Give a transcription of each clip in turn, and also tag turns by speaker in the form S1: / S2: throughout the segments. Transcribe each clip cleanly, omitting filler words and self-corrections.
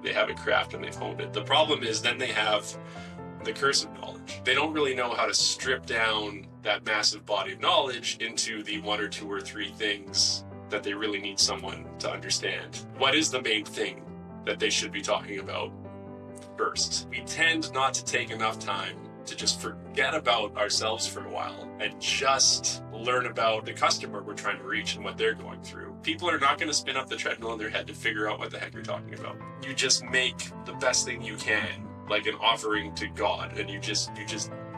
S1: They have a craft and they've honed it. The problem is then they have the curse of knowledge. They don't really know how to strip down that massive body of knowledge into the one or two or three things that they really need someone to understand. What is the main thing that they should be talking about first? We tend not to take enough time to just forget about ourselves for a while and just learn about the customer we're trying to reach and what they're going through. People are not going to spin up the treadmill in their head to figure out what the heck you're talking about. You just make the best thing you can, like an offering to God, and you just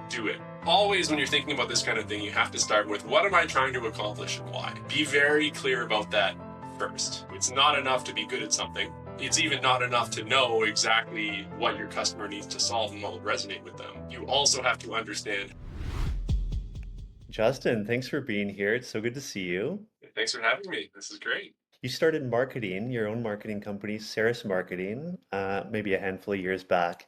S1: do it. Always when you're thinking about this kind of thing, you have to start with, what am I trying to accomplish and why? Be very clear about that first. It's not enough to be good at something. It's even not enough to know exactly what your customer needs to solve and what will resonate with them. You also have to understand.
S2: Justin, thanks for being here. It's so good to see you.
S1: Thanks for having me. This is great.
S2: You started marketing, your own marketing company, Sarris Marketing, maybe a handful of years back,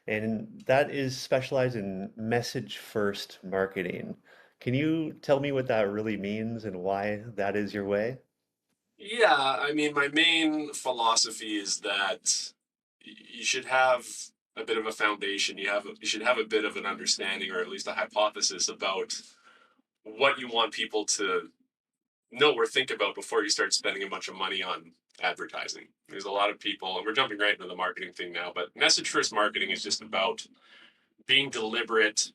S2: and that is specialized in message first marketing. Can you tell me what that really means and why that is your way?
S1: Yeah, I mean, my main philosophy is that you should have a bit of a foundation. You should have a bit of an understanding, or at least a hypothesis about what you want people to know or think about before you start spending a bunch of money on advertising. There's a lot of people, and we're jumping right into the marketing thing now, but message first marketing is just about being deliberate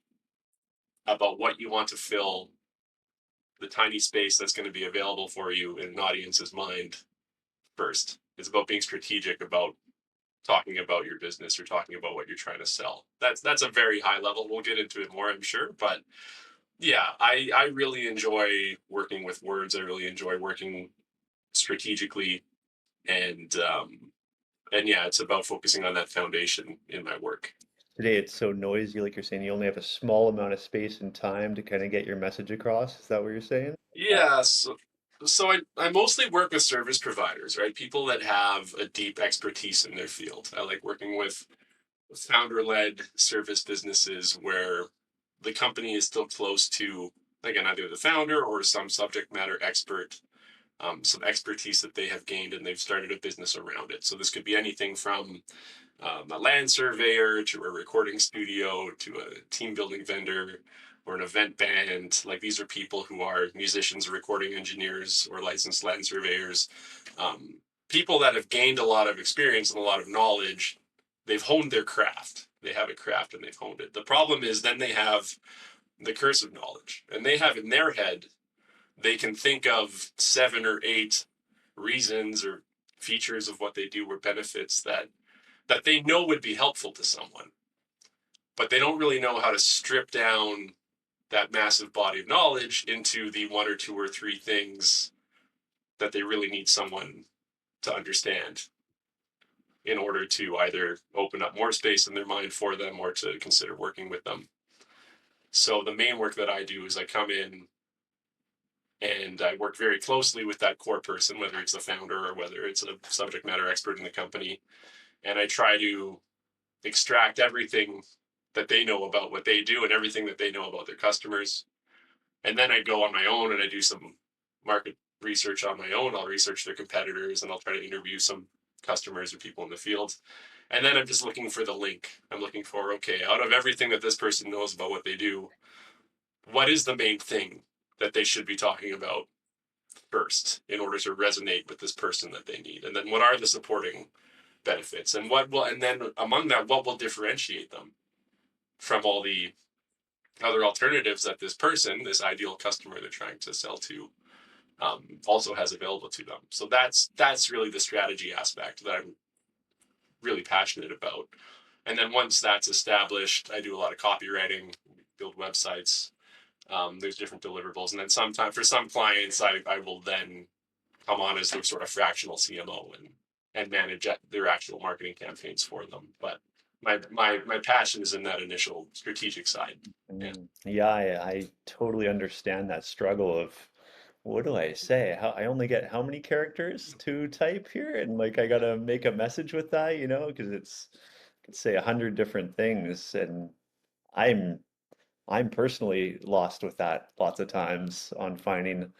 S1: about what you want to fill the tiny space that's going to be available for you in an audience's mind first. It's about being strategic about talking about your business or talking about what you're trying to sell. That's a very high level. We'll get into it more, I'm sure, but yeah, I really enjoy working with words. I really enjoy working strategically, and yeah, it's about focusing on that foundation in my work.
S2: Today it's so noisy, like you're saying, you only have a small amount of space and time to kind of get your message across. Is that what you're saying?
S1: Yeah, so I mostly work with service providers, right? People that have a deep expertise in their field. I like working with founder-led service businesses where the company is still close to, again, either the founder or some subject matter expert, some expertise that they have gained and they've started a business around it. So this could be anything from a land surveyor to a recording studio to a team building vendor or an event band. Like these are people who are musicians, recording engineers, or licensed land surveyors. People that have gained a lot of experience and a lot of knowledge. They've honed their craft. They have a craft and they've honed it. The problem is then they have the curse of knowledge, and they have in their head, they can think of 7 or 8 reasons or features of what they do or benefits that they know would be helpful to someone, but they don't really know how to strip down that massive body of knowledge into the one or two or three things that they really need someone to understand in order to either open up more space in their mind for them or to consider working with them. So the main work that I do is I come in and I work very closely with that core person, whether it's the founder or whether it's a subject matter expert in the company. And I try to extract everything that they know about what they do and everything that they know about their customers. And then I go on my own and I do some market research on my own. I'll research their competitors and I'll try to interview some customers or people in the field. And then I'm just looking for the link. I'm looking for, okay, out of everything that this person knows about what they do, what is the main thing that they should be talking about first in order to resonate with this person that they need? And then what are the supporting benefits? And then among that, what will differentiate them from all the other alternatives that this person, this ideal customer they're trying to sell to, also has available to them. So that's really the strategy aspect that I'm really passionate about. And then once that's established, I do a lot of copywriting, build websites. There's different deliverables, and then sometimes for some clients, I will then come on as their sort of fractional CMO and manage their actual marketing campaigns for them. But my passion is in that initial strategic side. Yeah.
S2: Yeah, I totally understand that struggle of what do I say? How I only get how many characters to type here, and like I gotta make a message with that, because it could say 100 different things, and I'm I'm personally lost with that lots of times on finding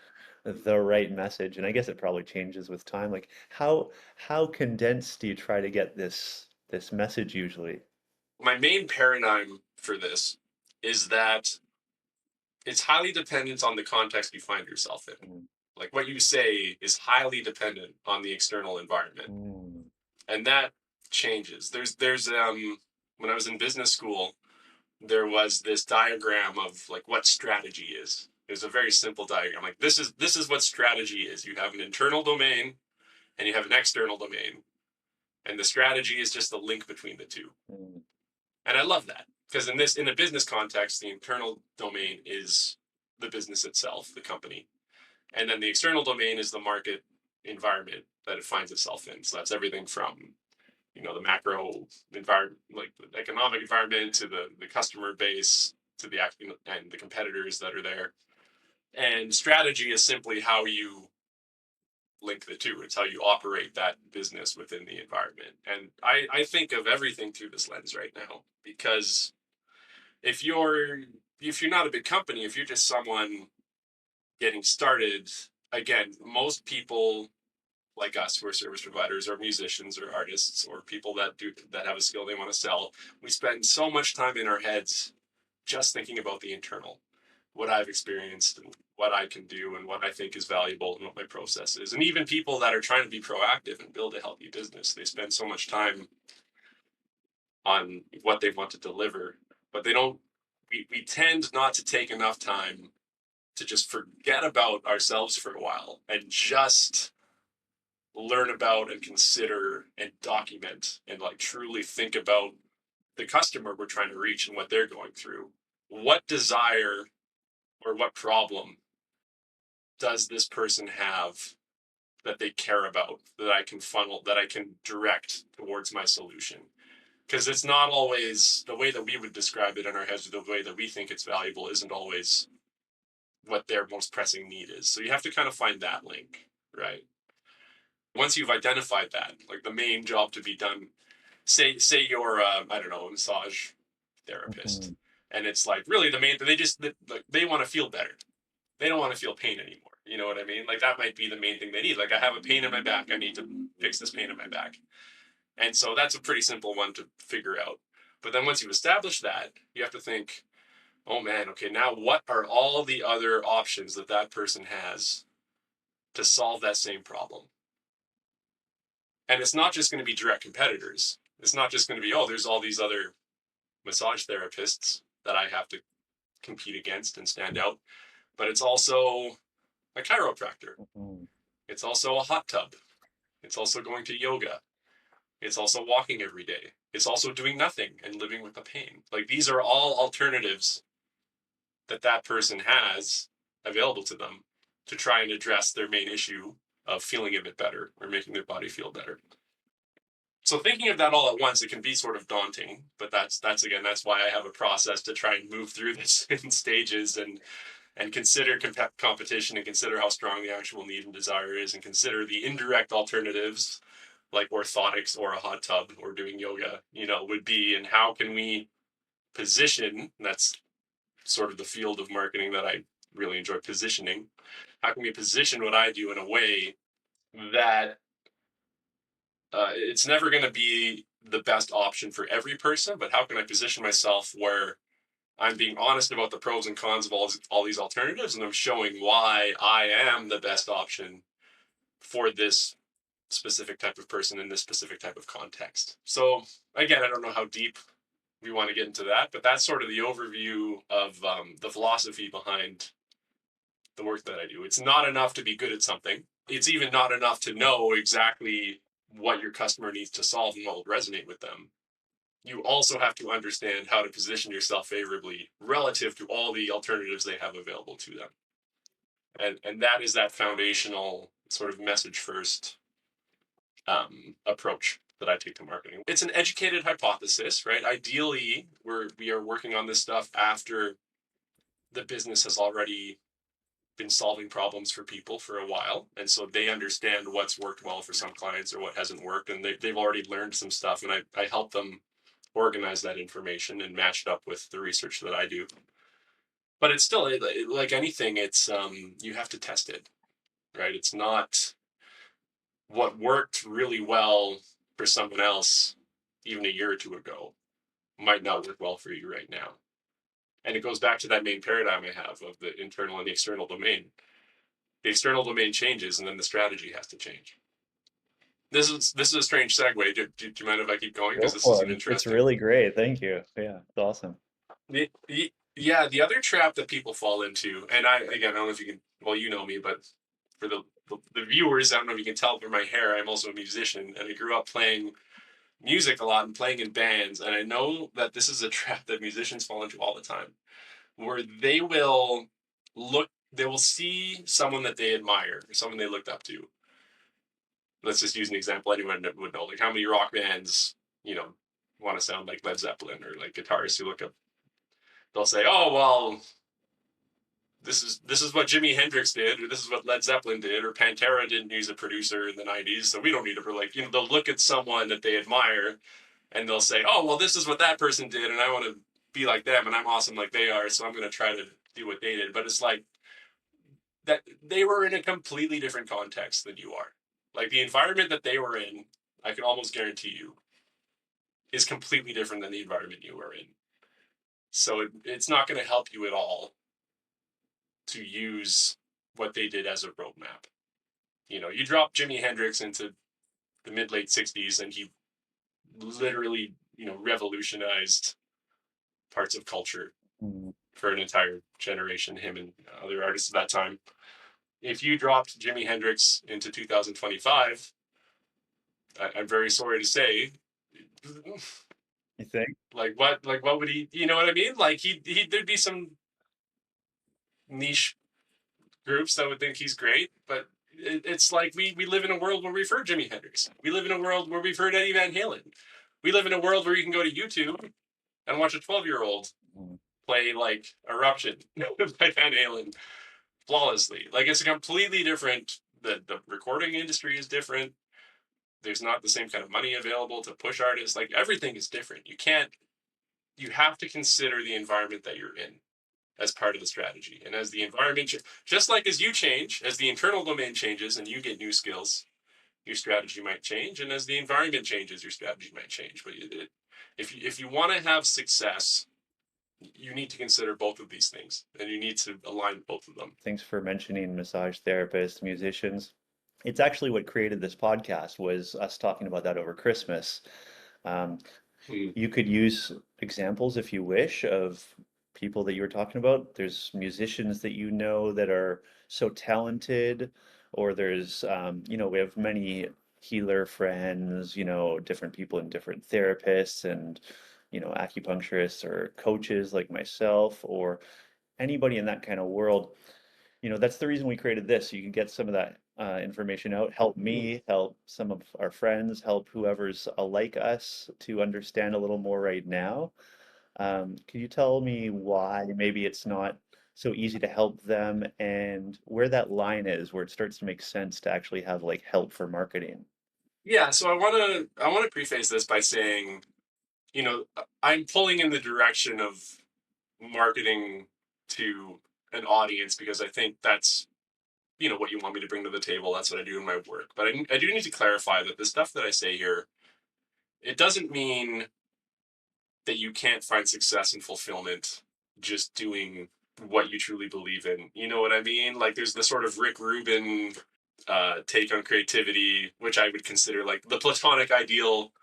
S2: the right message? And I guess it probably changes with time. Like how condensed do you try to get this message usually?
S1: My main paradigm for this is that it's highly dependent on the context you find yourself in.
S2: Mm,
S1: Like what you say is highly dependent on the external environment,
S2: mm,
S1: and that changes. There's when I was in business school, there was this diagram of like what strategy is. It was a very simple diagram. Like this is what strategy is. You have an internal domain and you have an external domain, and the strategy is just the link between the two.
S2: mm,
S1: And I love that because in a business context, the internal domain is the business itself, the company, and then the external domain is the market environment that it finds itself in. So that's everything from the macro environment, like the economic environment, to the customer base, to the and the competitors that are there. And strategy is simply how you link the two. It's how you operate that business within the environment. And I think of everything through this lens right now, because if you're if you're not a big company, if you're just someone getting started, again, most people like us who are service providers or musicians or artists or people that have a skill they want to sell, we spend so much time in our heads just thinking about the internal, what I've experienced and what I can do and what I think is valuable and what my process is. And even people that are trying to be proactive and build a healthy business, they spend so much time on what they want to deliver, but they don't we tend not to take enough time to just forget about ourselves for a while and just learn about and consider and document and like truly think about the customer we're trying to reach and what they're going through. What desire or what problem does this person have that they care about, that I can funnel, that I can direct towards my solution? Because it's not always the way that we would describe it in our heads, or the way that we think it's valuable isn't always what their most pressing need is. So you have to kind of find that link, right? Once you've identified that, like the main job to be done, say you're I don't know, a massage therapist,
S2: mhm,
S1: and it's like really the main they want to feel better. They don't want to feel pain anymore. You know what I mean? Like that might be the main thing they need. Like I have a pain in my back, I need to fix this pain in my back. And so that's a pretty simple one to figure out. But then once you've established that, you have to think, oh man, okay, now what are all the other options that that person has to solve that same problem? And it's not just going to be direct competitors. It's not just going to be, oh, there's all these other massage therapists that I have to compete against and stand out. But it's also a chiropractor.
S2: mhm.
S1: It's also a hot tub. It's also going to yoga. It's also walking every day. It's also doing nothing and living with the pain. Like these are all alternatives that that person has available to them to try and address their main issue of feeling a bit better or making their body feel better. So thinking of that all at once, it can be sort of daunting, but that's again, that's why I have a process to try and move through this in stages and consider competition and consider how strong the actual need and desire is and consider the indirect alternatives like orthotics or a hot tub or doing yoga, would be, and how can we position, that's sort of the field of marketing that I really enjoy, positioning. How can we position what I do in a way that it's never going to be the best option for every person, but how can I position myself where I'm being honest about the pros and cons of all these alternatives, and I'm showing why I am the best option for this specific type of person in this specific type of context. So again, I don't know how deep we want to get into that, but that's sort of the overview of the philosophy behind the work that I do. It's not enough to be good at something. It's even not enough to know exactly what your customer needs to solve and what will resonate with them. You also have to understand how to position yourself favorably relative to all the alternatives they have available to them. And that is that foundational sort of message first approach that I take to marketing. It's an educated hypothesis, right? Ideally, we are working on this stuff after the business has already been solving problems for people for a while, and so they understand what's worked well for some clients or what hasn't worked, and they've already learned some stuff, and I help them organize that information and match it up with the research that I do. But it's still like anything, it's you have to test it. right? It's not what worked really well for someone else even a year or two ago might not work well for you right now. And it goes back to that main paradigm I have of the internal and the external domain. The external domain changes, and then the strategy has to change. This is a strange segue. Do you mind if I keep going? Because
S2: Go
S1: this is
S2: for
S1: an
S2: it. It's
S1: interesting.
S2: really great. Thank you. Yeah, it's awesome.
S1: Yeah, the other trap that people fall into, and I don't know if you can. Well, you know me, but for the viewers, I don't know if you can tell from my hair. I'm also a musician, and I grew up playing music a lot and playing in bands. And I know that this is a trap that musicians fall into all the time, where they will see someone that they admire, or someone they looked up to. Let's just use an example anyone would know. Like how many rock bands, you know, want to sound like Led Zeppelin, or like guitarists who look up, they'll say, "Oh well, this is what Jimi Hendrix did, or this is what Led Zeppelin did, or Pantera didn't use a producer in the '90s, so we don't need to." Like, they'll look at someone that they admire, and they'll say, "Oh well, this is what that person did, and I want to be like them, and I'm awesome like they are, so I'm going to try to do what they did." But it's like that they were in a completely different context than you are. Like the environment that they were in, I can almost guarantee you, is completely different than the environment you were in. So it's not going to help you at all to use what they did as a roadmap. You drop Jimi Hendrix into the mid late '60s, and he literally, revolutionized parts of culture
S2: Mm.
S1: for an entire generation. Him and other artists at that time. If you dropped Jimi Hendrix into 2025, I'm very sorry to say,
S2: You think?
S1: what would he? You know what I mean? Like there'd be some niche groups that would think he's great, but it's like we live in a world where we've heard Jimi Hendrix. We live in a world where we've heard Eddie Van Halen. We live in a world where you can go to YouTube and watch a 12-year-old
S2: Mm.
S1: play like Eruption by Van Halen flawlessly. Like it's a completely different. The recording industry is different. There's not the same kind of money available to push artists. Like everything is different. You have to consider the environment that you're in as part of the strategy. And as the environment, just like as you change, as the internal domain changes and you get new skills, your strategy might change. And as the environment changes, your strategy might change. But if you want to have success, you need to consider both of these things, and you need to align both of them.
S2: Thanks for mentioning massage therapists, musicians. It's actually what created this podcast was us talking about that over Christmas. Um,
S1: Mm.
S2: You could use examples if you wish of people that you were talking about. There's musicians that you know that are so talented, or there's, we have many healer friends, different people and different therapists and, acupuncturists or coaches like myself, or anybody in that kind of world. That's the reason we created this. So you can get some of that information out, help me, help some of our friends, help whoever's like us to understand a little more right now. Can you tell me why maybe it's not so easy to help them and where that line is where it starts to make sense to actually have like help for marketing?
S1: Yeah, so I want to preface this by saying, I'm pulling in the direction of marketing to an audience because I think that's what you want me to bring to the table. That's what I do in my work. But I do need to clarify that the stuff that I say here, it doesn't mean that you can't find success and fulfillment just doing what you truly believe in. You know what I mean? Like there's the sort of Rick Rubin take on creativity, which I would consider like the platonic ideal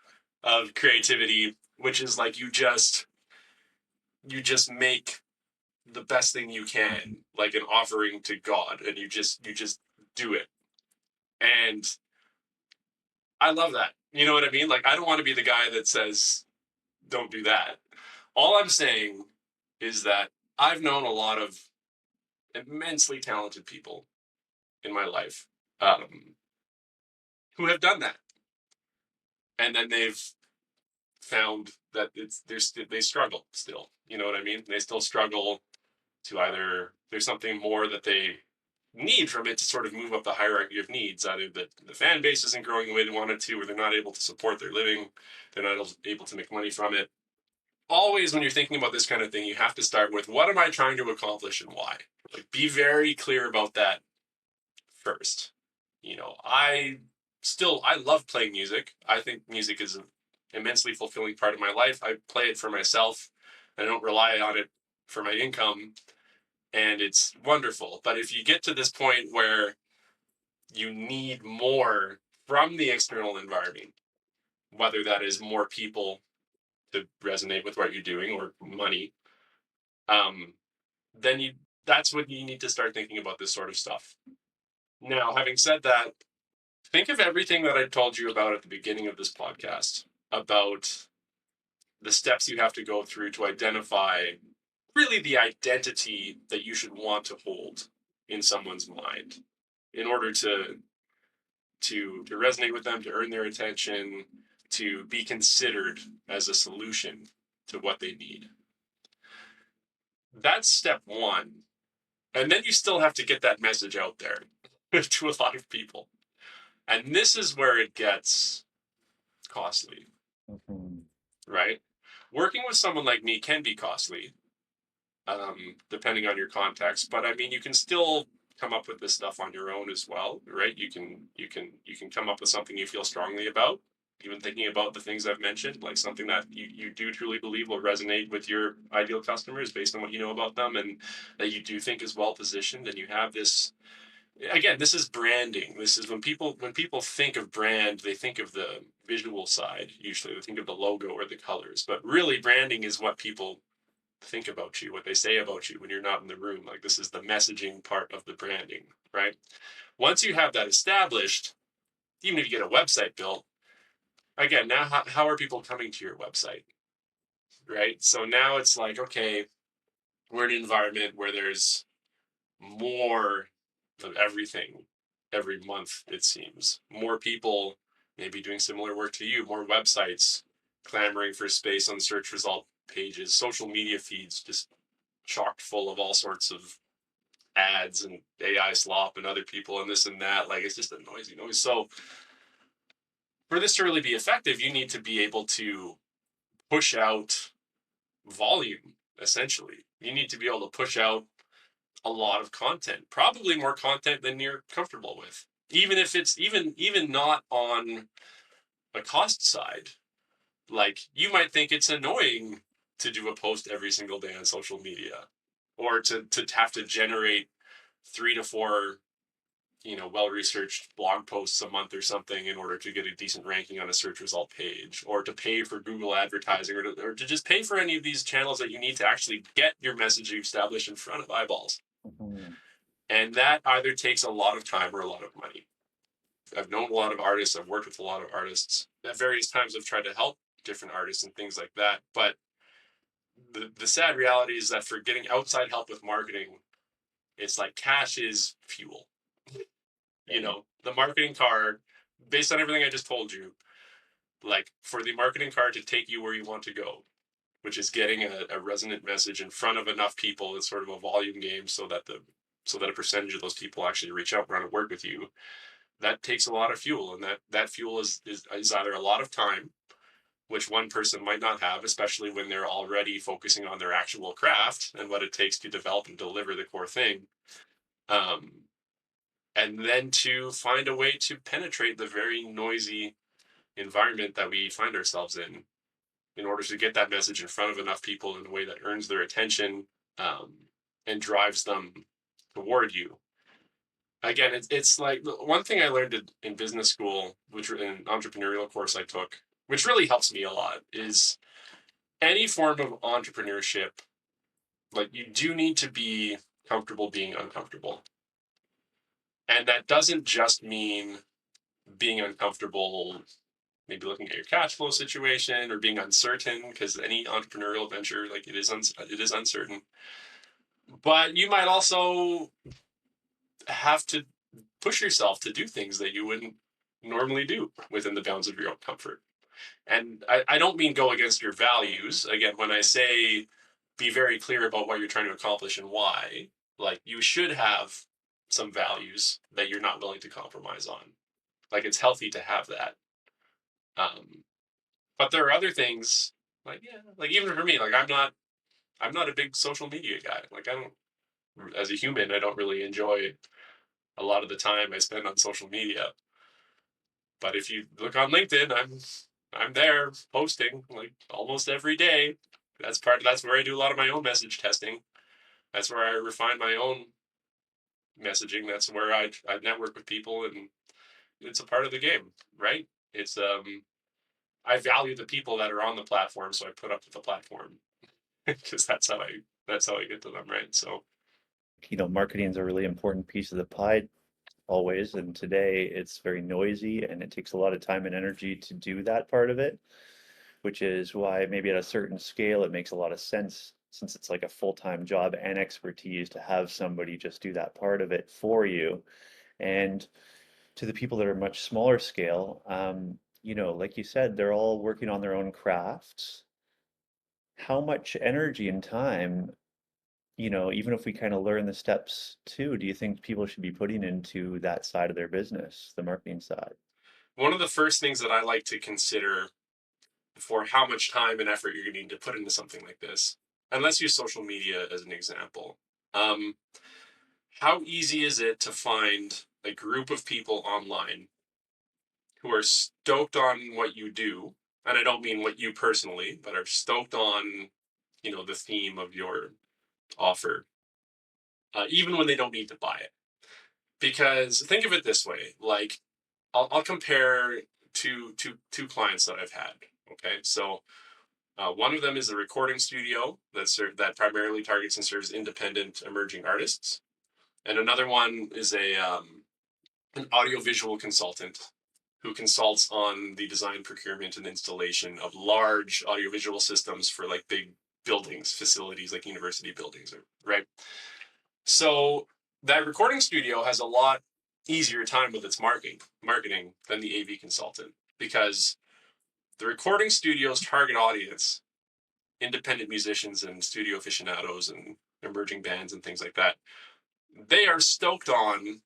S1: of creativity, which is like you just make the best thing you can, like an offering to God, and you just do it. And I love that. You know what I mean? Like I don't want to be the guy that says don't do that. All I'm saying is that I've known a lot of immensely talented people in my life, um, who have done that, and then they've found that they struggle still. You know what I mean? They still struggle to either there's something more that they need from it to sort of move up the hierarchy of needs. Either the fan base isn't growing the way they want it to, or they're not able to support their living, they're not able to make money from it. Always, when you're thinking about this kind of thing, you have to start with what am I trying to accomplish and why? Like, be very clear about that first. I love playing music. I think music is an immensely fulfilling part of my life. I play it for myself. I don't rely on it for my income, and it's wonderful. But if you get to this point where you need more from the external environment, whether that is more people to resonate with what you're doing or money, um, then that's when you need to start thinking about this sort of stuff. Now, having said that, think of everything that I told you about at the beginning of this podcast about the steps you have to go through to identify really the identity that you should want to hold in someone's mind in order to resonate with them, to earn their attention, to be considered as a solution to what they need. That's step one. And then you still have to get that message out there to a lot of people. And this is where it gets costly,
S2: Mhm.
S1: right? Working with someone like me can be costly, depending on your context. But I mean, you can still come up with this stuff on your own as well, right? You can come up with something you feel strongly about. Even thinking about the things I've mentioned, like something that you do truly believe will resonate with your ideal customers based on what you know about them, and that you do think is well positioned, and you have this. Again, this is branding. This is when people think of brand, they think of the visual side. Usually, they think of the logo or the colors, but really, branding is what people think about you, what they say about you when you're not in the room. Like, this is the messaging part of the branding, right? Once you have that established, even if you get a website built, again, now how are people coming to your website, right? So now it's like, okay, we're in an environment where there's more of everything every month, it seems. More people maybe doing similar work to you, more websites clamoring for space on search result pages, social media feeds just chocked full of all sorts of ads and AI slop and other people and this and that. Like, it's just a noisy noise. So for this to really be effective, you need to be able to push out volume, essentially. You need to be able to push out a lot of content, probably more content than you're comfortable with. Even if it's even not on a cost side. Like, you might think it's annoying to do a post every single day on social media, or to have to generate 3 to 4 well-researched blog posts a month or something in order to get a decent ranking on a search result page, or to pay for Google advertising, or to just pay for any of these channels that you need to actually get your message established in front of eyeballs.
S2: Mhm.
S1: And that either takes a lot of time or a lot of money. I've known a lot of artists. I've worked with a lot of artists. At various times, I've tried to help different artists and things like that. But the sad reality is that for getting outside help with marketing, it's like cash is fuel.
S2: Right.
S1: The marketing card, based on everything I just told you, like, for the marketing card to take you where you want to go, which is getting a resonant message in front of enough people, it's sort of a volume game, so that a percentage of those people actually reach out and want to work with you. That takes a lot of fuel, and that fuel is either a lot of time, which one person might not have, especially when they're already focusing on their actual craft and what it takes to develop and deliver the core thing. Um, and then to find a way to penetrate the very noisy environment that we find ourselves in order to get that message in front of enough people in a way that earns their attention, um, and drives them toward you. Again, it's like the one thing I learned in business school, which in an entrepreneurial course I took, which really helps me a lot, is any form of entrepreneurship, like, you do need to be comfortable being uncomfortable. And that doesn't just mean being uncomfortable, maybe looking at your cash flow situation, or being uncertain, because any entrepreneurial venture, like, it is uncertain. But you might also have to push yourself to do things that you wouldn't normally do within the bounds of your own comfort. And I don't mean go against your values. Again, when I say be very clear about what you're trying to accomplish and why, like, you should have some values that you're not willing to compromise on. Like, it's healthy to have that. Um, but there are other things, like, yeah, like, even for me, like, I'm not a big social media guy. Like, I don't, as a human, I don't really enjoy a lot of the time I spend on social media. But if you look on LinkedIn, I'm there posting like almost every day. That's where I do a lot of my own message testing. That's where I refine my own messaging. That's where I network with people, and it's a part of the game, right? It's I value the people that are on the platform, so I put up with the platform because that's how I get to them, right? So
S2: Marketing is a really important piece of the pie always, and today it's very noisy and it takes a lot of time and energy to do that part of it, which is why maybe at a certain scale it makes a lot of sense since it's like a full-time job and expertise to have somebody just do that part of it for you. And to the people that are much smaller scale, like you said, they're all working on their own crafts. How much energy and time, even if we kind of learn the steps too, do you think people should be putting into that side of their business, the marketing side?
S1: one of the first things that I like to consider for how much time and effort you're going to need to put into something like this, and let's use social media as an example. Um, how easy is it to find a group of people online who are stoked on what you do? And I don't mean what you personally, but are stoked on, the theme of your offer, even when they don't need to buy it. Because think of it this way, like I'll compare two clients that I've had. Okay, so one of them is a recording studio that primarily targets and serves independent emerging artists, and another one is an audiovisual consultant who consults on the design, procurement, and installation of large audiovisual systems for like big buildings, facilities like university buildings, right? So that recording studio has a lot easier time with its marketing than the AV consultant because the recording studio's target audience, independent musicians and studio aficionados and emerging bands and things like that, they are stoked on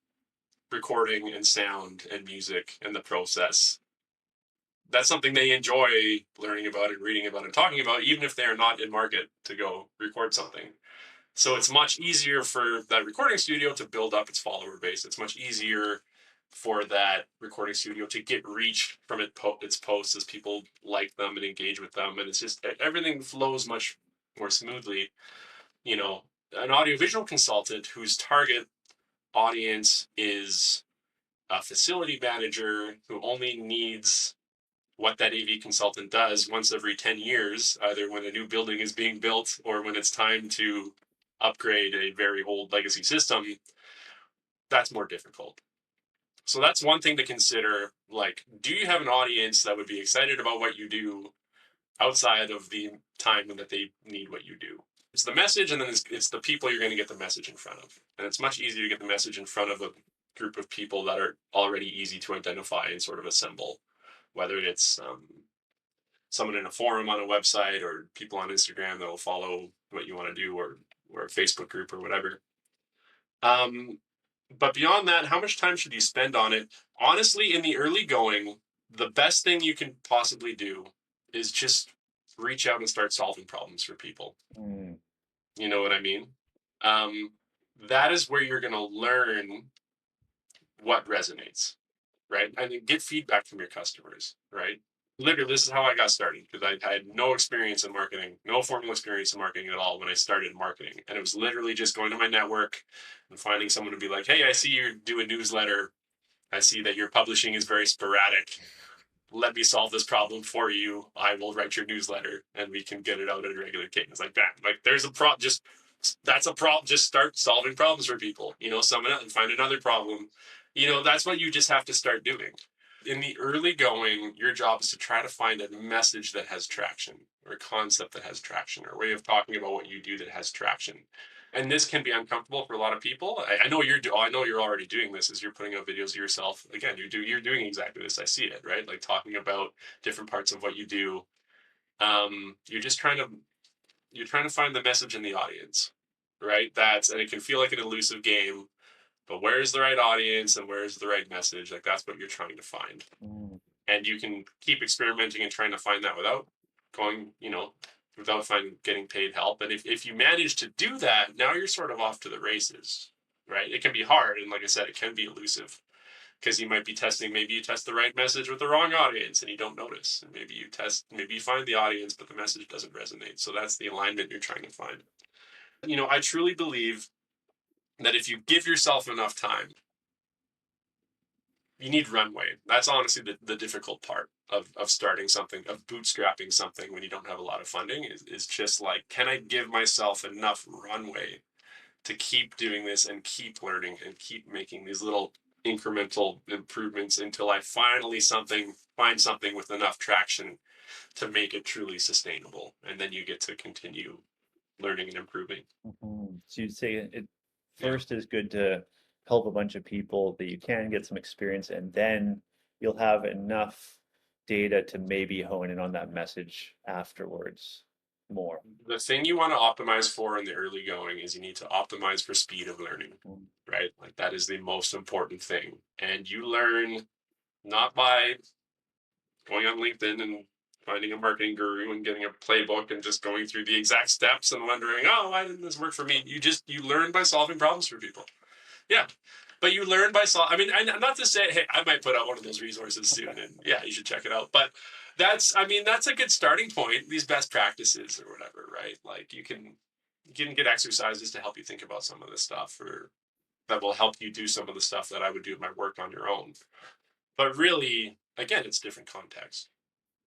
S1: recording and sound and music and the process. That's something they enjoy learning about and reading about and talking about, even if they're not in market to go record something. So it's much easier for that recording studio to build up its follower base. It's much easier for that recording studio to get reach from its posts as people like them and engage with them. And it's just everything flows much more smoothly. You know, an audiovisual consultant whose target audience is a facility manager who only needs what that AV consultant does once every 10 years, either when a new building is being built or when it's time to upgrade a very old legacy system, that's more difficult. So that's one thing to consider. Like, do you have an audience that would be excited about what you do outside of the time that they need what you do? It's the message, and then it's the people you're going to get the message in front of. And it's much easier to get the message in front of a group of people that are already easy to identify and sort of assemble, whether it's someone in a forum on a website or people on Instagram that will follow what you want to do, or a Facebook group or whatever. Um, but beyond that, how much time should you spend on it? Honestly, in the early going, the best thing you can possibly do is just reach out and start solving problems for people.
S2: Mm,
S1: You know what I mean? Um, that is where you're going to learn what resonates, right? And then get feedback from your customers, right? Literally, this is how I got started because I had no experience in marketing, no formal experience in marketing at all when I started marketing. And it was literally just going to my network and finding someone to be like, hey, I see you do a newsletter. I see that your publishing is very sporadic. Let me solve this problem for you. I will write your newsletter and we can get it out at a regular cadence like that. Like there's a problem, that's a problem. Just start solving problems for people, someone else and find another problem. That's what you just have to start doing. In the early going, your job is to try to find a message that has traction, or a concept that has traction, or a way of talking about what you do that has traction. And this can be uncomfortable for a lot of people. I know I know you're already doing this as you're putting out videos of yourself. Again, you're doing exactly this. I see it, right? Like talking about different parts of what you do. You're just you're trying to find the message in the audience, right? And it can feel like an elusive game, but where's the right audience and where's the right message? Like that's what you're trying to find.
S2: mm.
S1: And you can keep experimenting and trying to find that without going, without getting paid help. And if you manage to do that, now you're sort of off to the races. right? It can be hard, and like I said, it can be elusive because you might be testing. Maybe you test the right message with the wrong audience, and you don't notice. And maybe you find the audience, but the message doesn't resonate. So that's the alignment you're trying to find. I truly believe that if you give yourself enough time, you need runway. That's honestly the difficult part of starting something, of bootstrapping something when you don't have a lot of funding is just like, can I give myself enough runway to keep doing this and keep learning and keep making these little incremental improvements until I finally find something with enough traction to make it truly sustainable. And then you get to continue learning and improving.
S2: So you'd say it
S1: Yeah.
S2: first is good to help a bunch of people that you can get some experience, and then you'll have enough data to maybe hone in on that message afterwards more.
S1: The thing you want to optimize for in the early going is you need to optimize for speed of learning,
S2: Mm.
S1: right? Like that is the most important thing. And you learn not by going on LinkedIn and finding a marketing guru and getting a playbook and just going through the exact steps and wondering, oh, why didn't this work for me? You learn by solving problems for people. Yeah. But you learn by solving. I mean, and not to say, hey, I might put out one of those resources soon, and yeah, you should check it out. But that's a good starting point. These best practices or whatever, right? Like you can get exercises to help you think about some of this stuff, or that will help you do some of the stuff that I would do in my work on your own. But really, again, it's different context,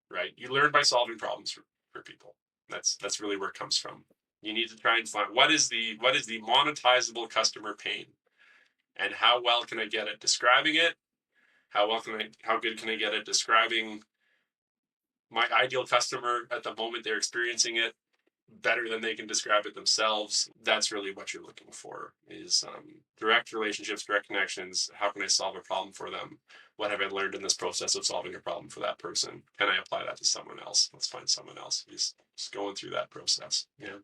S1: right? You learn by solving problems for people. That's really where it comes from. You need to try and find what is the monetizable customer pain, and how well can I get at describing it? How good can I get at describing my ideal customer at the moment they're experiencing it better than they can describe it themselves? That's really what you're looking for is direct relationships, direct connections. How can I solve a problem for them? What have I learned in this process of solving a problem for that person? Can I apply that to someone else? Let's find someone else. Just going through that process. Yeah.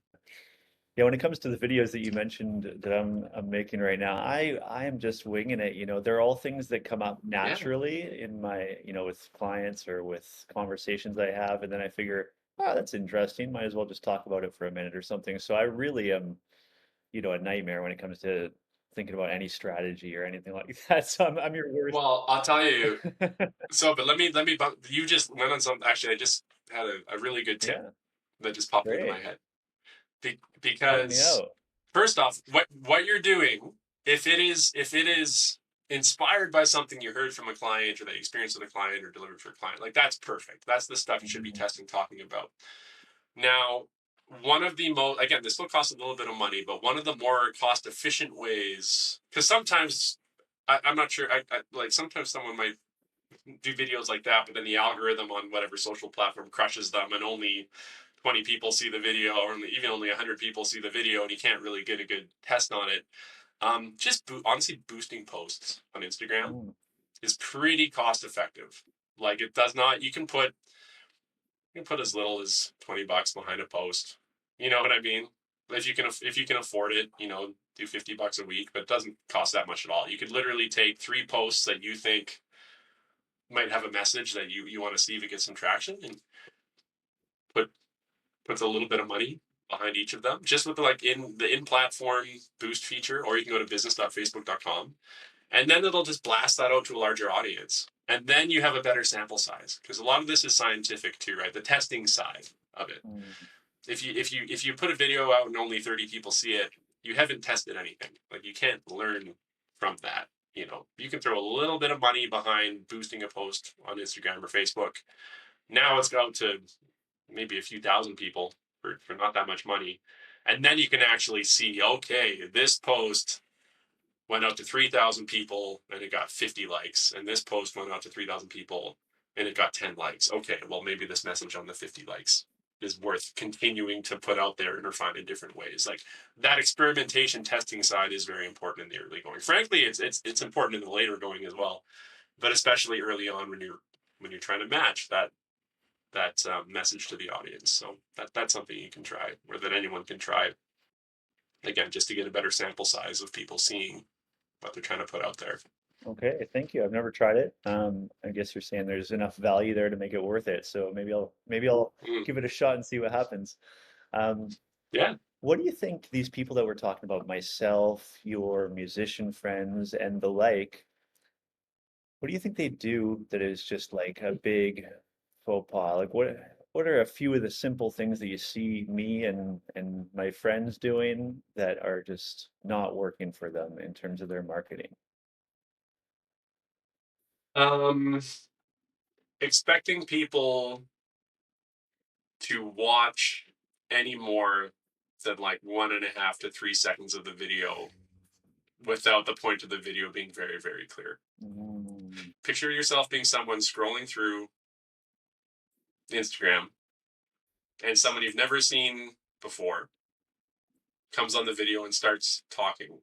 S2: Yeah, when it comes to the videos that you mentioned that I'm making right now, I am just winging it. They're all things that come up
S1: Yeah.
S2: naturally in my, with clients or with conversations I have, and then I figure, oh, that's interesting. Might as well just talk about it for a minute or something. So I really am, a nightmare when it comes to thinking about any strategy or anything like that. So I'm your worst.
S1: Well, I'll tell you. So, but let me. You just went on something. Actually, I just had a really good tip
S2: Yeah,
S1: that just popped into my
S2: great.
S1: head.
S2: Help me
S1: Because
S2: out.
S1: first off, what you're doing, if it is inspired by something you heard from a client or that you experienced with a client or delivered for a client, like that's perfect. That's the stuff you should be
S2: Mhm.
S1: testing, talking about. Now, one of the most, again, this will cost a little bit of money, but one of the more cost efficient ways, because sometimes I'm not sure. Like sometimes someone might do videos like that, but then the algorithm on whatever social platform crushes them, and only 20 people see the video, or even only 100 people see the video, and you can't really get a good test on it. Honestly, boosting posts on Instagram
S2: Mm.
S1: is pretty cost effective. Like it does not. You can put as little as $20 behind a post. You know what I mean? If you can afford it, do $50 a week, but it doesn't cost that much at all. You could literally take 3 posts that you think might have a message that you want to see if it gets some traction, and put puts a little bit of money behind each of them, just with in platform boost feature, or you can go to business.facebook.com, and then it'll just blast that out to a larger audience. And then you have a better sample size, because a lot of this is scientific too, right? The testing side of it.
S2: Mm.
S1: If you put a video out and only 30 people see it, you haven't tested anything. Like you can't learn from that. You can throw a little bit of money behind boosting a post on Instagram or Facebook. Now it's out to maybe a few thousand people for not that much money. And then you can actually see, okay, this post went out to 3,000 people and it got 50 likes. And this post went out to 3,000 people and it got 10 likes. Okay, well, maybe this message on the 50 likes is worth continuing to put out there and refine in different ways. Like that experimentation testing side is very important in the early going. Frankly, it's important in the later going as well, but especially early on when you're trying to match that message to the audience. So that's something you can try, or that anyone can try. Again, just to get a better sample size of people seeing what they're trying to put out there.
S2: Okay, thank you. I've never tried it. I guess you're saying there's enough value there to make it worth it. So maybe I'll
S1: Mm,
S2: give it a shot and see what happens. Um,
S1: yeah.
S2: What do you think these people that we're talking about, myself, your musician friends, and the like, what do you think they do that is just like a big faux pas? Like what are a few of the simple things that you see me and my friends doing that are just not working for them in terms of their marketing?
S1: Um, expecting people to watch any more than like 1.5 to 3 seconds of the video without the point of the video being very, very clear.
S2: Mm,
S1: Picture yourself being someone scrolling through Instagram and someone you've never seen before comes on the video and starts talking.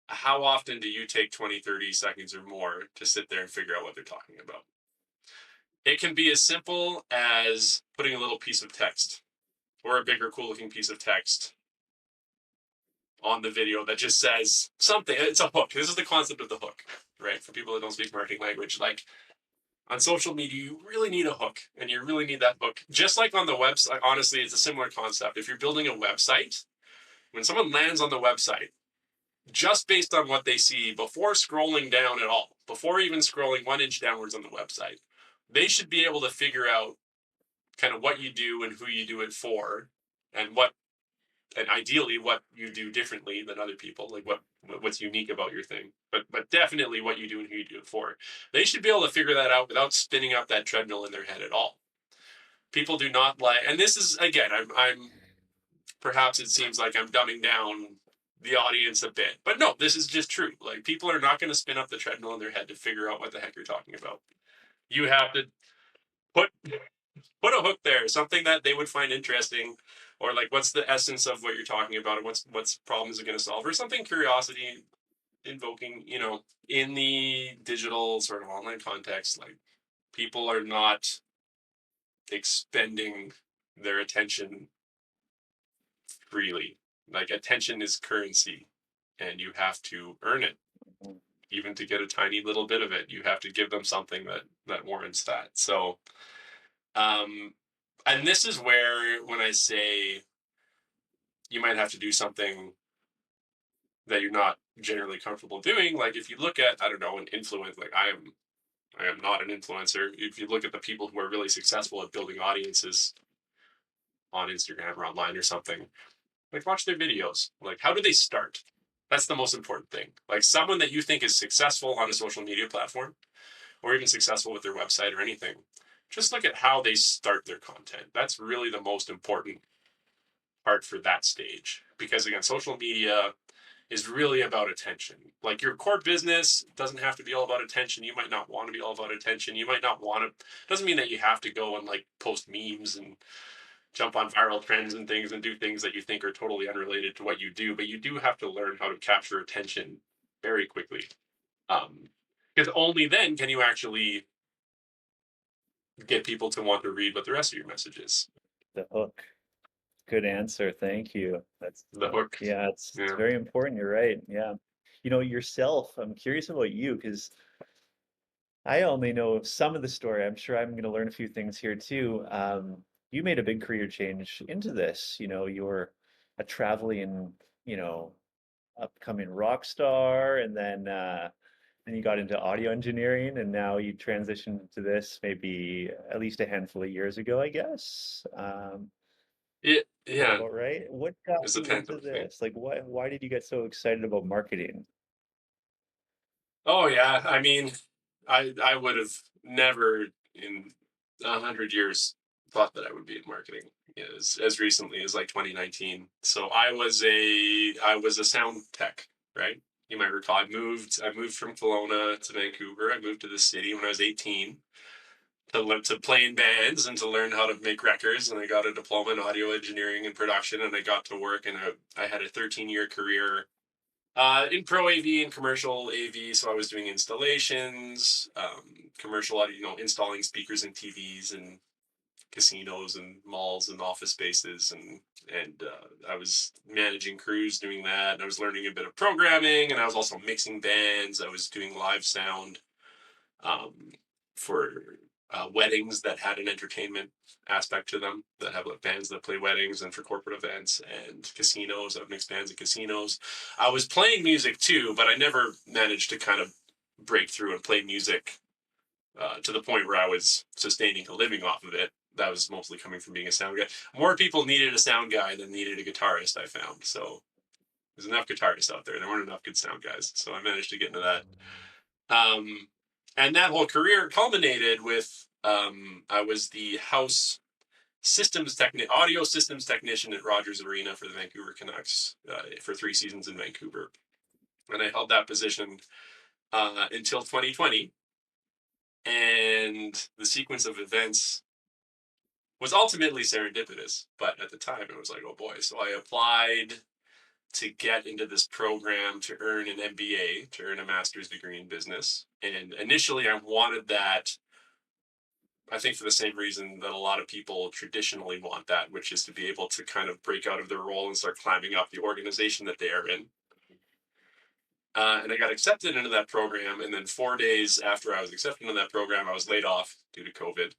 S1: How often do you take 20, 30 seconds or more to sit there and figure out what they're talking about? It can be as simple as putting a little piece of text or a bigger, cool looking piece of text on the video that just says something. It's a hook. This is the concept of the hook, right? For people that don't speak marketing language, like on social media, you really need a hook and you really need that hook. Just like on the website, honestly, it's a similar concept. If you're building a website, when someone lands on the website, just based on what they see before scrolling down at all, before even scrolling 1 inch downwards on the website, they should be able to figure out kind of what you do and who you do it for, and what, and ideally what you do differently than other people, like what's unique about your thing, but definitely what you do and who you do it for. They should be able to figure that out without spinning up that treadmill in their head at all. People do not like, and this is again, I'm perhaps it seems like I'm dumbing down the audience a bit, but no, this is just true. Like people are not going to spin up the treadmill in their head to figure out what the heck you're talking about. You have to put put a hook there, something that they would find interesting, or like what's the essence of what you're talking about, and what's problems it going to solve, or something curiosity invoking. In the digital sort of online context, like people are not expending their attention freely. Like attention is currency, and you have to earn it.
S2: mm,
S1: Even to get a tiny little bit of it, you have to give them something that warrants that. So, um, and this is where when I say you might have to do something that you're not generally comfortable doing, like if you look at, I don't know, an influence, like I am not an influencer. If you look at the people who are really successful at building audiences on Instagram or online or something, like watch their videos. Like how do they start? That's the most important thing. Like someone that you think is successful on a social media platform or even successful with their website or anything, just look at how they start their content. That's really the most important part for that stage. Because again, social media is really about attention. Like your core business doesn't have to be all about attention. You might not want to be all about attention. You might not want to, doesn't mean that you have to go and like post memes and jump on viral trends and things and do things that you think are totally unrelated to what you do, but you do have to learn how to capture attention very quickly. Um, because only then can you actually get people to want to read what the rest of your message is.
S2: the hook. Good answer. Thank you.
S1: The hook.
S2: Yeah, it's
S1: Yeah.
S2: very important. You're right. Yeah. You know, yourself, I'm curious about you because I only know some of the story. I'm sure I'm going to learn a few things here too. You made a big career change into this. You know, you're a traveling, you know, upcoming rock star, and then you got into audio engineering, and now you transitioned to this maybe at least a handful of years ago, I guess. Is that
S1: Yeah.
S2: about right? What got
S1: It's a
S2: you into
S1: pandemic thing.
S2: this? Like, why did you get so excited about marketing?
S1: Oh yeah. I mean, I would have never in 100 years thought that I would be in marketing as recently as like 2019. So I was a sound tech, right? You might recall I moved from Kelowna to Vancouver. I moved to the city when I was 18 to play in bands and to learn how to make records. And I got a diploma in audio engineering and production, and I got to work. And I had a 13-year career in pro AV and commercial AV. So I was doing installations, commercial audio, installing speakers and TVs and casinos and malls and office spaces, and I was managing crews doing that. And I was learning a bit of programming, and I was also mixing bands. I was doing live sound um, for weddings that had an entertainment aspect to them, that have like bands that play weddings and for corporate events, and casinos. I've mixed bands at casinos. I was playing music too, but I never managed to kind of break through and play music to the point where I was sustaining a living off of it. That was mostly coming from being a sound guy. More people needed a sound guy than needed a guitarist, I found. So there's enough guitarists out there. There weren't enough good sound guys. So I managed to get into that. Um, and that whole career culminated with I was the house audio systems technician at Rogers Arena for the Vancouver Canucks for 3 seasons in Vancouver. And I held that position until 2020. And the sequence of events was ultimately serendipitous. But at the time, it was like, oh boy. So I applied to get into this program to earn an MBA, to earn a master's degree in business. And initially, I wanted that, I think, for the same reason that a lot of people traditionally want that, which is to be able to kind of break out of their role and start climbing up the organization that they are in. And I got accepted into that program. And then 4 days after I was accepted into that program, I was laid off due to COVID.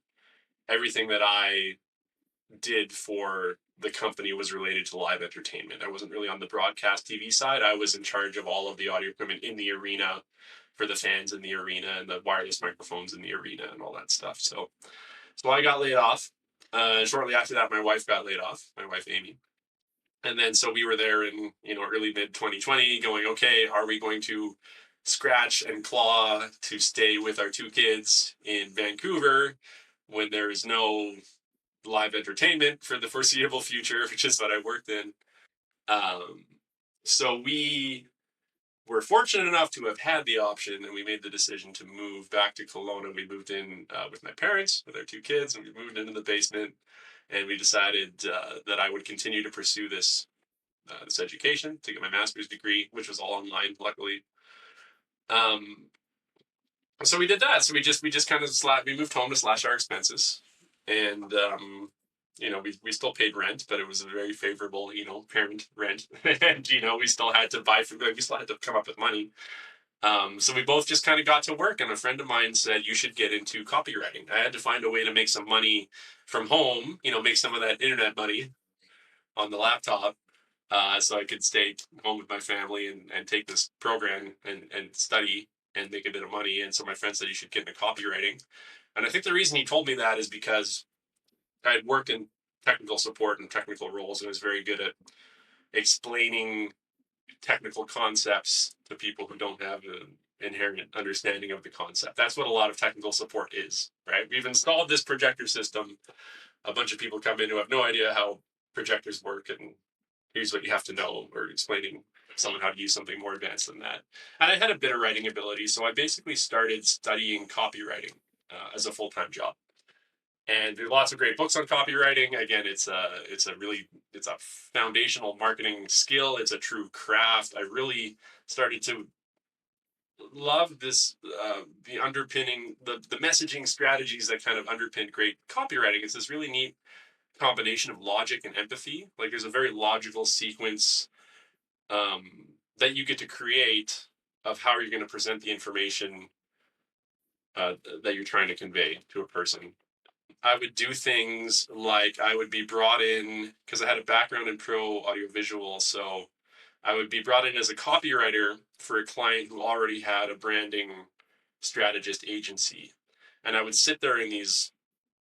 S1: Everything that I did for the company was related to live entertainment. I wasn't really on the broadcast TV side. I was in charge of all of the audio equipment in the arena for the fans in the arena and the wireless microphones in the arena and all that stuff. So I got laid off. Shortly after that, my wife got laid off, my wife, Amy. And then, so we were there in, early mid 2020 going, okay, are we going to scratch and claw to stay with our 2 kids in Vancouver when there is no live entertainment for the foreseeable future, which is what I worked in. Um, so we were fortunate enough to have had the option, and we made the decision to move back to Kelowna. We moved in with my parents, with our 2 kids, and we moved into the basement. And we decided that I would continue to pursue this education to get my master's degree, which was all online, luckily. So we did that. So we just kind of we moved home to slash our expenses, and we still paid rent, but it was a very favorable parent rent, and we still had to buy food. We still had to come up with money. So we both just kind of got to work, and a friend of mine said, you should get into copywriting. I had to find a way to make some money from home, make some of that internet money on the laptop, so I could stay home with my family and take this program and study and make a bit of money. And so my friend said, you should get into copywriting. And I think the reason he told me that is because I had worked in technical support and technical roles and was very good at explaining technical concepts to people who don't have an inherent understanding of the concept. That's what a lot of technical support is, right? We've installed this projector system. A bunch of people come in who have no idea how projectors work, and here's what you have to know, or explaining someone how to use something more advanced than that. And I had a bit of writing ability, so I basically started studying copywriting as a full-time job. And there's lots of great books on copywriting. Again, it's a foundational marketing skill. It's a true craft. I really started to love this, the underpinning, the messaging strategies that kind of underpin great copywriting. It's this really neat combination of logic and empathy. Like, there's a very logical sequence that you get to create of how you're going to present the information that you're trying to convey to a person. I would do things like I would be brought in, because I had a background in pro audiovisual, so I would be brought in as a copywriter for a client who already had a branding strategist agency. And I would sit there in these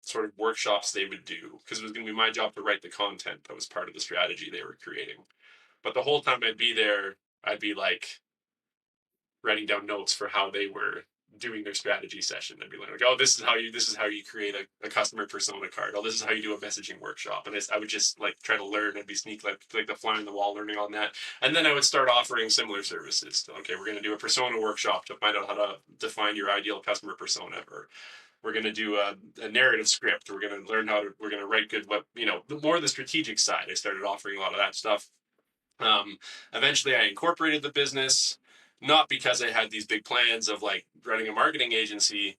S1: sort of workshops they would do, because it was going to be my job to write the content that was part of the strategy they were creating. But the whole time I'd be there, I'd be like writing down notes for how they were doing their strategy session. I'd be like, oh, this is how you create a customer persona card. Oh, this is how you do a messaging workshop. And I would just like try to learn. I'd be sneak like the fly on the wall learning on that. And then I would start offering similar services. Okay, we're going to do a persona workshop to find out how to define your ideal customer persona, or we're going to do a narrative script. We're going to learn we're going to write good, more the strategic side. I started offering a lot of that stuff. Eventually I incorporated the business, not because I had these big plans of like running a marketing agency,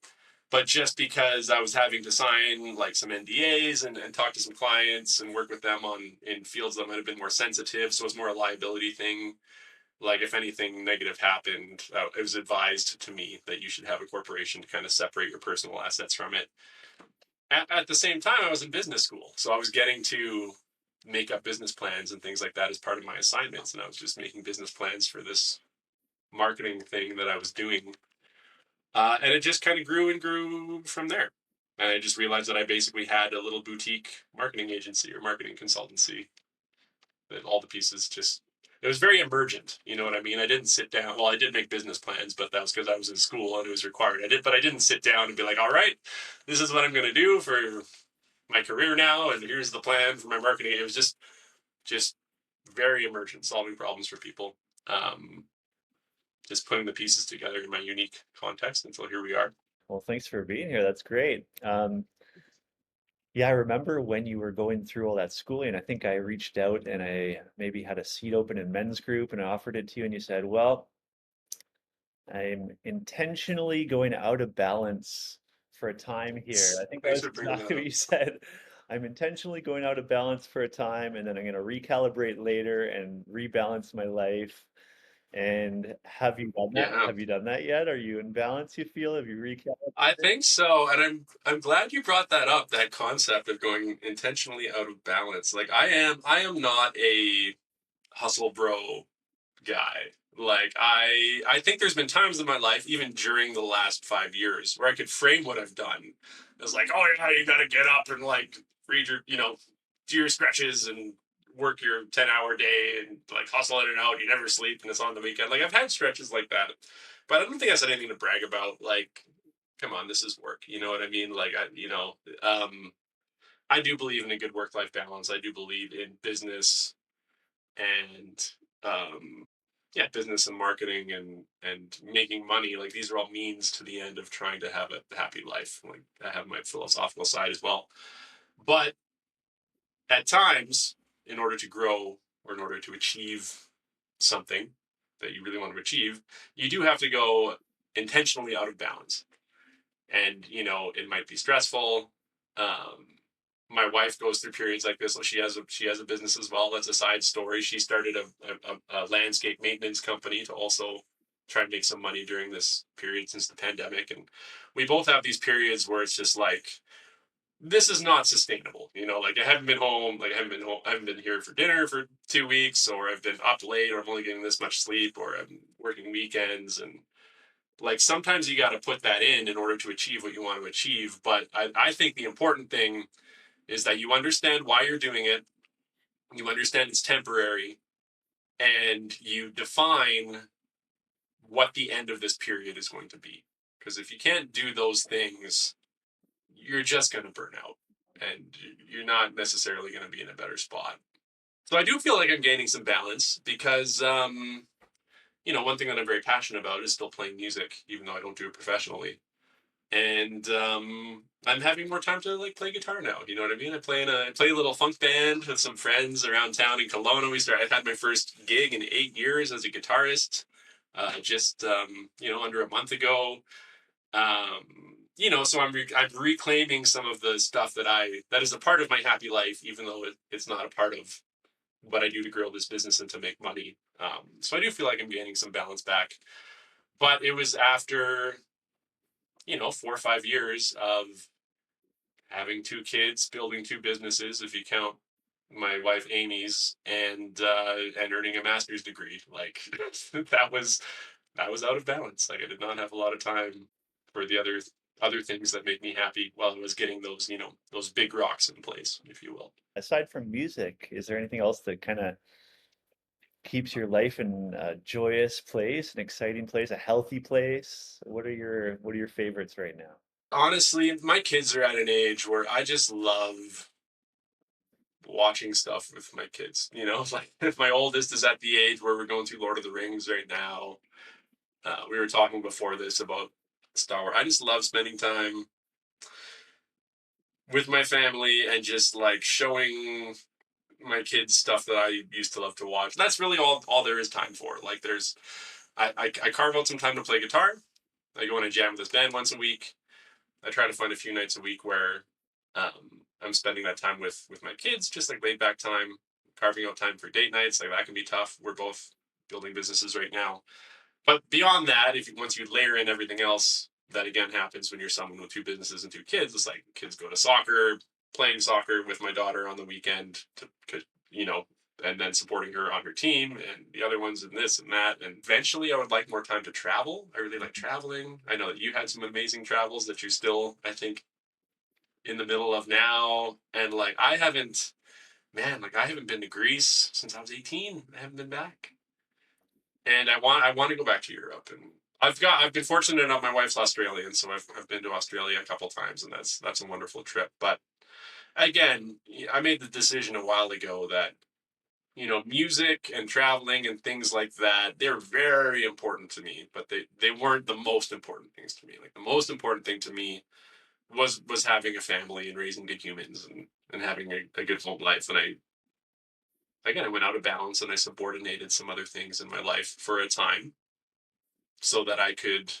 S1: but just because I was having to sign like some NDAs and talk to some clients and work with them in fields that might have been more sensitive. So it was more a liability thing. Like if anything negative happened, it was advised to me that you should have a corporation to kind of separate your personal assets from it. At the same time, I was in business school, so I was getting to make up business plans and things like that as part of my assignments, and I was just making business plans for this marketing thing that I was doing, and it just kind of grew and grew from there. And I just realized that I basically had a little boutique marketing agency or marketing consultancy, that all the pieces just, it was very emergent. You know what I mean? I didn't sit down. Well, I did make business plans, but that was because I was in school and it was required. But I didn't sit down and be like, all right, this is what I'm going to do for my career now, and here's the plan for my marketing. It was just very emergent, solving problems for people. Um, just putting the pieces together in my unique context until here we are.
S2: Well, thanks for being here. That's great. Yeah, I remember when you were going through all that schooling, I think I reached out and I maybe had a seat open in men's group and I offered it to you and you said, well, I'm intentionally going out of balance for a time here. I think that
S1: Thanks
S2: was
S1: for bringing that
S2: exactly what
S1: up.
S2: you said. I'm intentionally going out of balance for a time and then I'm going to recalibrate later and rebalance my life. And have you done that?
S1: Yeah,
S2: Have you done that yet? Are you in balance, you feel? Have you
S1: I
S2: recalibrated?
S1: think so, and I'm glad you brought that up. That concept of going intentionally out of balance. Like I am not a hustle bro guy. Like I think there's been times in my life, even during the last 5 years, where I could frame what I've done as like, oh yeah, you got to get up and like read your, do your stretches and work your 10-hour day and like hustle in and out. You never sleep and it's on the weekend. Like I've had stretches like that, but I don't think I said anything to brag about. Like, come on, this is work. You know what I mean? Like I do believe in a good work-life balance. I do believe in business and yeah, business and marketing and making money. Like these are all means to the end of trying to have a happy life. Like I have my philosophical side as well, but at times, in order to grow or in order to achieve something that you really want to achieve, you do have to go intentionally out of balance. And it might be stressful. um, my wife goes through periods like this. So she has a business as well. That's a side story. She started a landscape maintenance company to also try and make some money during this period since the pandemic. And we both have these periods where it's just like, this is not sustainable. Like I haven't been here for dinner for 2 weeks, or I've been up late, or I'm only getting this much sleep, or I'm working weekends. And like sometimes you got to put that in order to achieve what you want to achieve. But I think the important thing is that you understand why you're doing it, you understand it's temporary, and you define what the end of this period is going to be. Because if you can't do those things, you're just going to burn out and you're not necessarily going to be in a better spot. So I do feel like I'm gaining some balance because, one thing that I'm very passionate about is still playing music, even though I don't do it professionally. And I'm having more time to like play guitar now. You know what I mean? I play a little funk band with some friends around town in Kelowna. I've had my first gig in 8 years as a guitarist, just under a month ago. So I'm reclaiming some of the stuff that is a part of my happy life, even though it's not a part of what I do to grow this business and to make money. So I do feel like I'm gaining some balance back. But it was after 4 or 5 years of having two kids, building two businesses, if you count my wife Amy's, and earning a master's degree. Like that was out of balance. Like I did not have a lot of time for the other things that make me happy while I was getting those big rocks in place, if you will.
S2: Aside from music, is there anything else that kind of keeps your life in a joyous place, an exciting place, a healthy place? What are your favorites right now?
S1: Honestly, my kids are at an age where I just love watching stuff with my kids. Like if my oldest is at the age where we're going through Lord of the Rings right now. We were talking before this about Star Wars. I just love spending time with my family and just like showing my kids stuff that I used to love to watch. That's really all there is time for. Like I carve out some time to play guitar. I go on a jam with this band once a week. I try to find a few nights a week where I'm spending that time with my kids, just like laid back time, carving out time for date nights. Like that can be tough. We're both building businesses right now. But beyond that, if once you layer in everything else that again happens when you're someone with two businesses and two kids, it's like kids go to soccer, playing soccer with my daughter on the weekend you know, and then supporting her on her team and the other ones and this and that. And eventually I would like more time to travel. I really like traveling. I know that you had some amazing travels that you're still, I think, in the middle of now. And like I haven't been to Greece since I was 18. I haven't been back. And I want to go back to Europe, and I've been fortunate enough. My wife's Australian, so I've been to Australia a couple times, and that's a wonderful trip. But again, I made the decision a while ago that music and traveling and things like that, they're very important to me, but they weren't the most important things to me. Like the most important thing to me was having a family and raising good humans and having a good home life. And I went out of balance and I subordinated some other things in my life for a time so that I could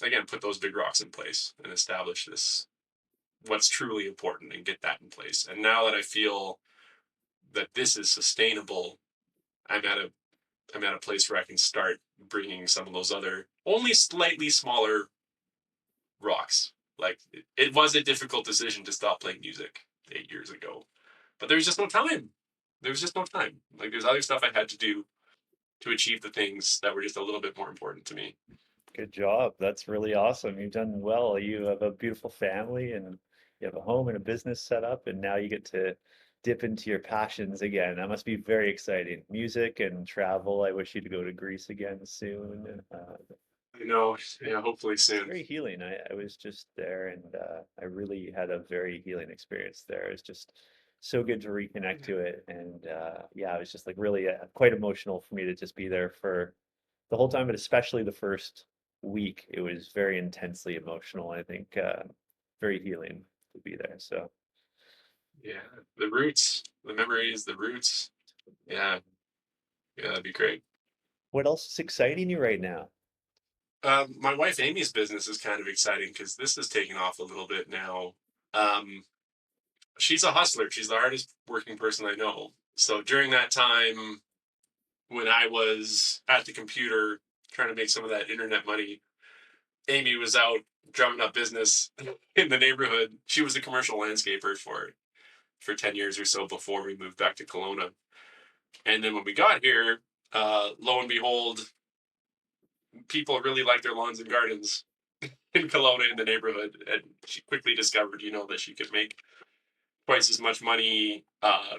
S1: again put those big rocks in place and establish this what's truly important and get that in place. And now that I feel that this is sustainable, I'm at a I'm at a place where I can start bringing some of those other only slightly smaller rocks. Like it was a difficult decision to stop playing music 8 years ago, but there was just no time. There was just no time. Like there's other stuff I had to do to achieve the things that were just a little bit more important to me.
S2: Good job. That's really awesome. You've done well. You have a beautiful family and you have a home and a business set up, and now you get to dip into your passions again. That must be very exciting. Music and travel. I wish you to go to Greece again soon.
S1: I know, yeah, hopefully
S2: It's
S1: soon.
S2: very healing. I was just there and I really had a very healing experience there. It's just so good to reconnect to it. And yeah, it was just like really quite emotional for me to just be there for the whole time, but especially the first week. It was very intensely emotional. I think very healing to be there. So,
S1: Yeah, the roots, the memories, the roots. Yeah, yeah, that'd be great.
S2: what else is exciting you right now?
S1: My wife Amy's business is kind of exciting because this is taking off a little bit now. Um, she's a hustler. She's the hardest working person I know. So during that time when I was at the computer trying to make some of that internet money, Amy was out drumming up business in the neighborhood. She was a commercial landscaper for 10 years or so before we moved back to Kelowna. And then when we got here, lo and behold, people really like their lawns and gardens in Kelowna in the neighborhood. And she quickly discovered, that she could make twice as much money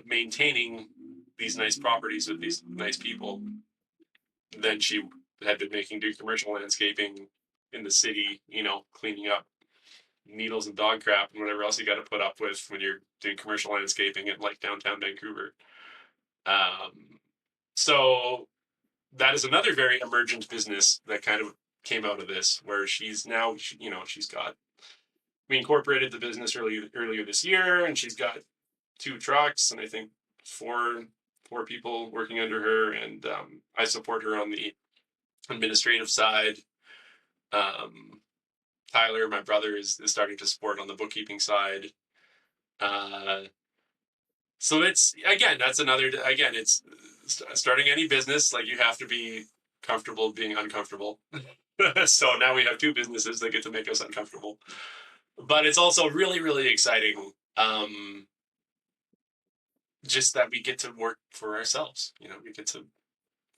S1: maintaining these nice properties with these nice people than she had been making doing commercial landscaping in the city, cleaning up needles and dog crap and whatever else you got to put up with when you're doing commercial landscaping in like downtown Vancouver. Um, so that is another very emergent business that kind of came out of this, where she's now, she's got, we incorporated the business earlier this year, and she's got two trucks, and I think four people working under her, and I support her on the administrative side. Um, Tyler, my brother, is starting to support on the bookkeeping side. Uh, so it's again, that's another again, it's starting any business like you have to be comfortable being uncomfortable. So now we have two businesses that get to make us uncomfortable, but it's also really really exciting. Just that we get to work for ourselves. We get to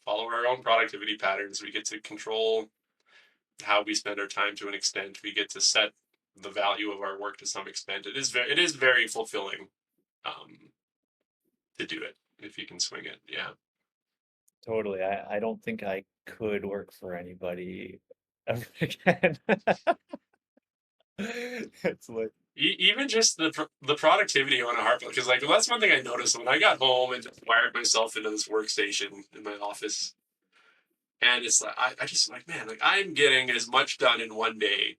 S1: follow our own productivity patterns. We get to control how we spend our time to an extent. We get to set the value of our work to some extent. It is very fulfilling um, to do it if you can swing it. Yeah.
S2: Totally. I don't think I could work for anybody ever again. It's like,
S1: Even just the productivity on a hard because like that's one thing I noticed when I got home and just wired myself into this workstation in my office, and it's like I just like man like I'm getting as much done in one day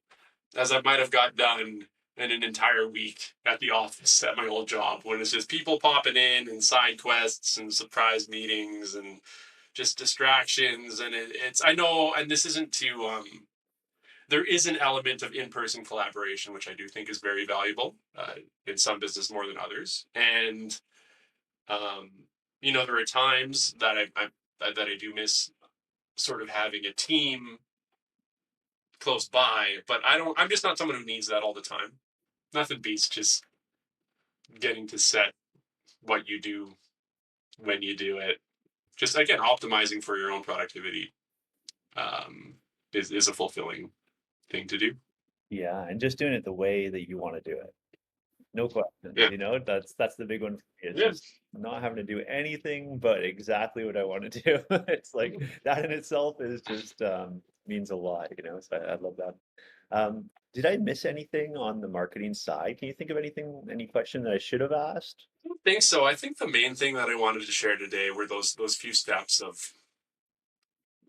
S1: as I might have got done in an entire week at the office at my old job, when it's just people popping in and side quests and surprise meetings and just distractions. And it's I know, and this isn't to there is an element of in-person collaboration which I do think is very valuable in some business more than others. And um, there are times that that I do miss sort of having a team close by, but I'm just not someone who needs that all the time. Nothing beats just getting to set what you do when you do it. Just again, optimizing for your own productivity um, is a fulfilling thing to do.
S2: Yeah, and just doing it the way that you want to do it. No questions,
S1: Yeah,
S2: you know, that's the big one for me. It's
S1: yeah,
S2: just not having to do anything but exactly what I want to do. It's like that in itself is just means a lot, you know. So I love that. Did I miss anything on the marketing side? Can you think of anything, any question that I should have asked?
S1: I don't think so. I think the main thing that I wanted to share today were those few steps of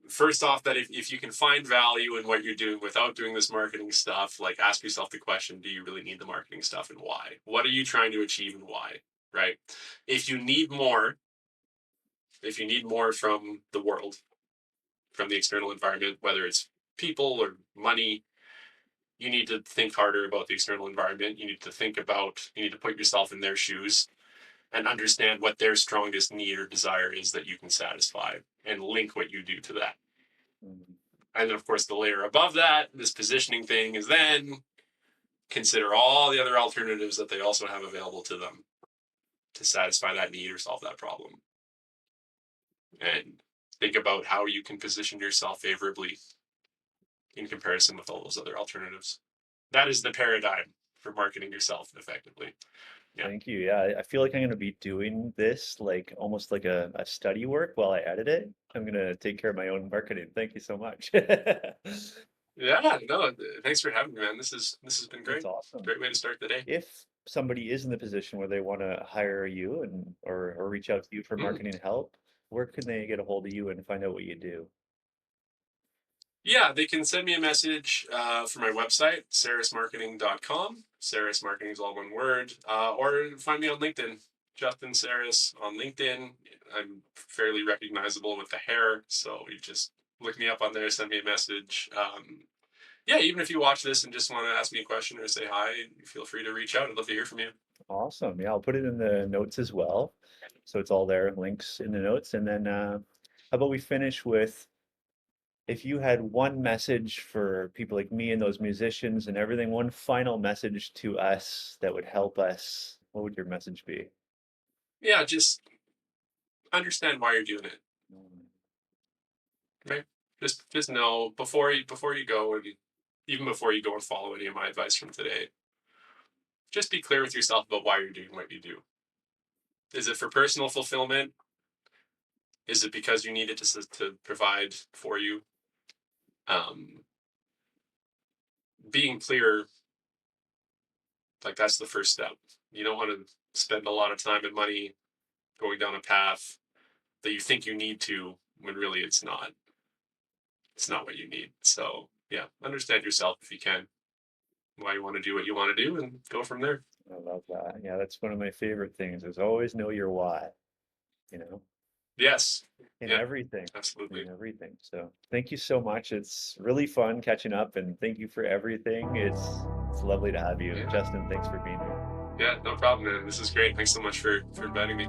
S1: first off that if you can find value in what you're doing without doing this marketing stuff, like ask yourself the question, do you really need the marketing stuff and why? What are you trying to achieve and why? Right? If you need more, if you need more from the world, from the external environment, whether it's people or money, you need to think harder about the external environment. You need to put yourself in their shoes and understand what their strongest need or desire is that you can satisfy and link what you do to that.
S2: Mm,
S1: And then, of course, the layer above that, this positioning thing, is then consider all the other alternatives that they also have available to them to satisfy that need or solve that problem. And think about how you can position yourself favorably in comparison with all those other alternatives. That is the paradigm for marketing yourself effectively. Yeah.
S2: Thank you. Yeah, I feel like I'm gonna be doing this like almost like a study work while I edit it. I'm gonna take care of my own marketing. Thank you so much.
S1: Yeah. No, thanks for having me, man. This has been
S2: That's
S1: great.
S2: awesome.
S1: Great way to start the day.
S2: If somebody is in the position where they want to hire you and or reach out to you for
S1: Mm.
S2: marketing help, where can they get a hold of you and find out what you do?
S1: Yeah, they can send me a message for my website, sarrismarketing.com. Sarris Marketing is all one word. Or find me on LinkedIn, Justin Sarris on LinkedIn. I'm fairly recognizable with the hair, so you just look me up on there, send me a message. Yeah, even if you watch this and just want to ask me a question or say hi, feel free to reach out. I'd love to hear from you.
S2: Awesome. Yeah, I'll put it in the notes as well. So it's all there, links in the notes. And then how about we finish with if you had one message for people like me and those musicians and everything, one final message to us that would help us, what would your message be?
S1: Yeah, just understand why you're doing it.
S2: Mm,
S1: Right? Just know before you go, and even before you go and follow any of my advice from today, just be clear with yourself about why you're doing what you do. Is it for personal fulfillment? Is it because you need it to provide for you? Um, Being clear, like that's the first step. You don't want to spend a lot of time and money going down a path that you think you need to when really it's not. It's not what you need. So yeah, understand yourself if you can, why you want to do what you want to do, and go from there.
S2: I love that. Yeah, that's one of my favorite things is always know your why, you know,
S1: Yes.
S2: in
S1: Yeah.
S2: everything,
S1: Absolutely.
S2: in everything. So thank you so much. It's really fun catching up and thank you for everything. It's lovely to have you.
S1: Yeah.
S2: Justin, thanks for being here.
S1: Yeah. No problem, man. This is great. Thanks so much for inviting me.